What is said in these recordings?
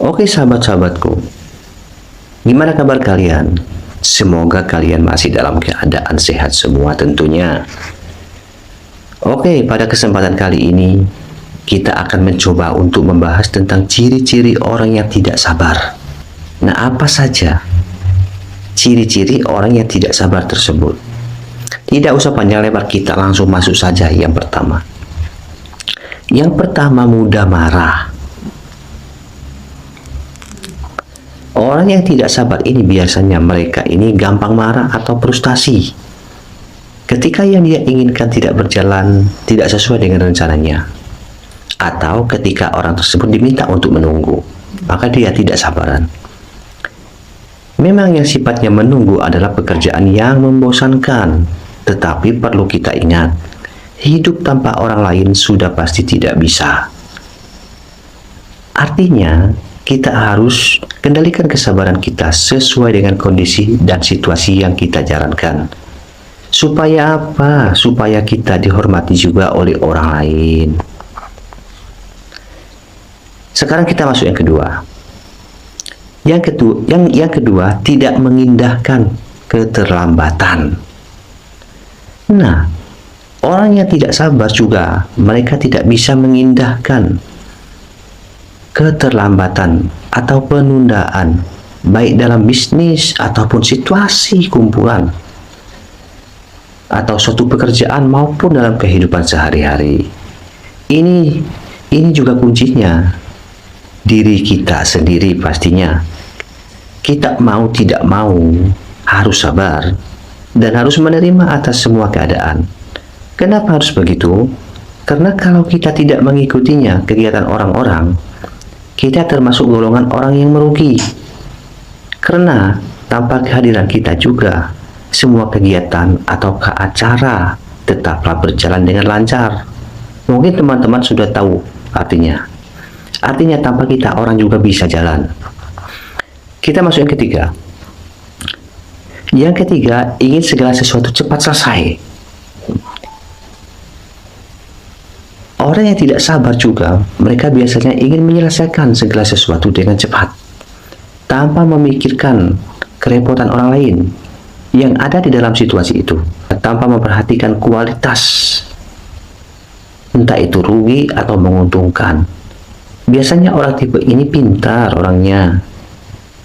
Oke sahabat-sahabatku, gimana kabar kalian? Semoga kalian masih dalam keadaan sehat semua tentunya. Oke, pada kesempatan kali ini kita akan mencoba untuk membahas tentang ciri-ciri orang yang tidak sabar. Nah, apa saja ciri-ciri orang yang tidak sabar tersebut? Tidak usah panjang lebar, kita langsung masuk saja yang pertama. Yang pertama, mudah marah. Orang yang tidak sabar ini biasanya mereka ini gampang marah atau frustasi ketika yang dia inginkan tidak berjalan, tidak sesuai dengan rencananya, atau ketika orang tersebut diminta untuk menunggu, maka dia tidak sabaran. Memang yang sifatnya menunggu adalah pekerjaan yang membosankan, tetapi perlu kita ingat, hidup tanpa orang lain sudah pasti tidak bisa. Artinya, kita harus kendalikan kesabaran kita sesuai dengan kondisi dan situasi yang kita jalankan. Supaya apa? Supaya kita dihormati juga oleh orang lain. Sekarang kita masuk yang kedua. Yang kedua, tidak mengindahkan keterlambatan. Nah, orang yang tidak sabar juga, mereka tidak bisa mengindahkan keterlambatan atau penundaan, baik dalam bisnis ataupun situasi kumpulan atau suatu pekerjaan maupun dalam kehidupan sehari-hari. Ini juga kuncinya diri kita sendiri pastinya. Kita mau tidak mau harus sabar dan harus menerima atas semua keadaan. Kenapa harus begitu? Karena kalau kita tidak mengikutinya kegiatan orang-orang, kita termasuk golongan orang yang merugi. Karena tanpa kehadiran kita juga, semua kegiatan atau acara tetaplah berjalan dengan lancar. Mungkin teman-teman sudah tahu artinya. Artinya tanpa kita orang juga bisa jalan. Kita masuk yang ketiga. Yang ketiga, ingin segala sesuatu cepat selesai. Orang yang tidak sabar juga, mereka biasanya ingin menyelesaikan segala sesuatu dengan cepat, tanpa memikirkan kerepotan orang lain yang ada di dalam situasi itu, tanpa memperhatikan kualitas, entah itu rugi atau menguntungkan. Biasanya orang tipe ini pintar orangnya,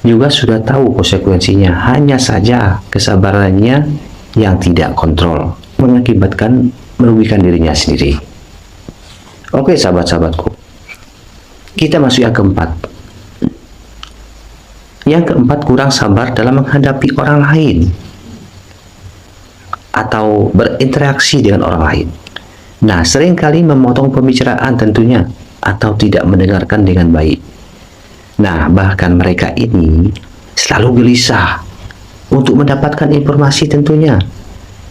juga sudah tahu konsekuensinya, hanya saja kesabarannya yang tidak kontrol, mengakibatkan merugikan dirinya sendiri. Oke sahabat-sahabatku, kita masuk yang keempat. Yang keempat, kurang sabar dalam menghadapi orang lain atau berinteraksi dengan orang lain. Nah, seringkali memotong pembicaraan tentunya atau tidak mendengarkan dengan baik. Nah, bahkan mereka ini selalu gelisah untuk mendapatkan informasi tentunya.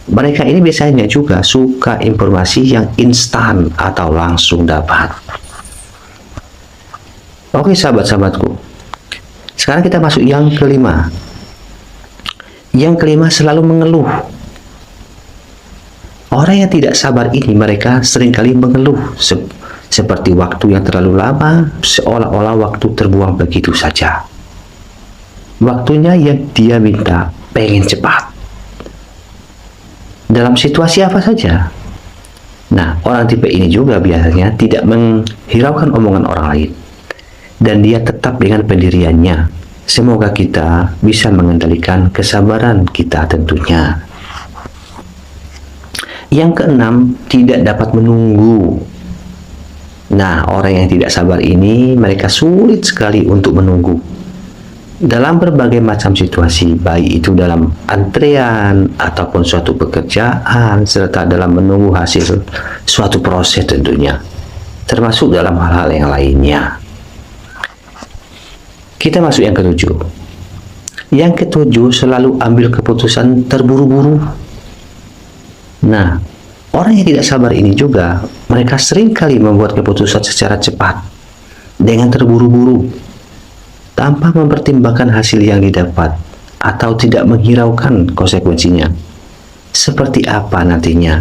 Mereka ini biasanya juga suka informasi yang instan atau langsung dapat. Oke sahabat-sahabatku, sekarang kita masuk yang kelima. Yang kelima, selalu mengeluh. Orang yang tidak sabar ini mereka seringkali mengeluh seperti waktu yang terlalu lama, seolah-olah waktu terbuang begitu saja. Waktunya yang dia minta pengen cepat, dalam situasi apa saja. Nah, orang tipe ini juga biasanya tidak menghiraukan omongan orang lain, dan dia tetap dengan pendiriannya. Semoga kita bisa mengendalikan kesabaran kita tentunya. Yang keenam, tidak dapat menunggu. Nah, orang yang tidak sabar ini mereka sulit sekali untuk menunggu dalam berbagai macam situasi, baik itu dalam antrean ataupun suatu pekerjaan, serta dalam menunggu hasil suatu proses tentunya, termasuk dalam hal-hal yang lainnya. Kita masuk yang ketujuh. Yang ketujuh, selalu ambil keputusan terburu-buru. Nah, orang yang tidak sabar ini juga mereka seringkali membuat keputusan secara cepat dengan terburu-buru, tanpa mempertimbangkan hasil yang didapat atau tidak menghiraukan konsekuensinya seperti apa nantinya.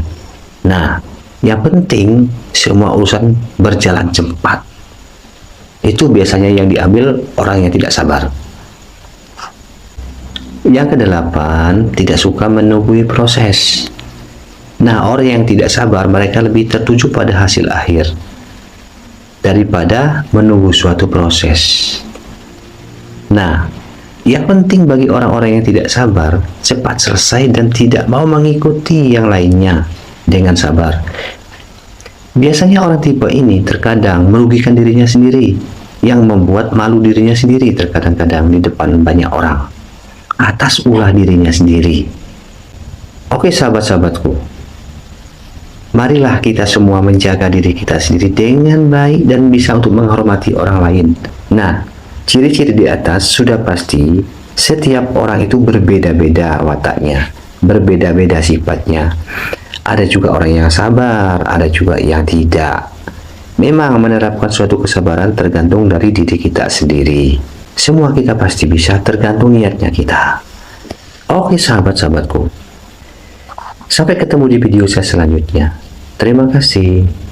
Nah, yang penting semua urusan berjalan cepat. Itu biasanya yang diambil orang yang tidak sabar. Yang kedelapan, tidak suka menunggu proses. Nah, orang yang tidak sabar, mereka lebih tertuju pada hasil akhir daripada menunggu suatu proses. Nah, yang penting bagi orang-orang yang tidak sabar, cepat selesai dan tidak mau mengikuti yang lainnya dengan sabar. Biasanya orang tipe ini terkadang merugikan dirinya sendiri, yang membuat malu dirinya sendiri terkadang-kadang di depan banyak orang atas ulah dirinya sendiri. Oke sahabat-sahabatku, marilah kita semua menjaga diri kita sendiri dengan baik dan bisa untuk menghormati orang lain. Nah, ciri-ciri di atas sudah pasti setiap orang itu berbeda-beda wataknya, berbeda-beda sifatnya. Ada juga orang yang sabar, ada juga yang tidak. Memang menerapkan suatu kesabaran tergantung dari diri kita sendiri. Semua kita pasti bisa, tergantung niatnya kita. Oke sahabat-sahabatku, sampai ketemu di video saya selanjutnya. Terima kasih.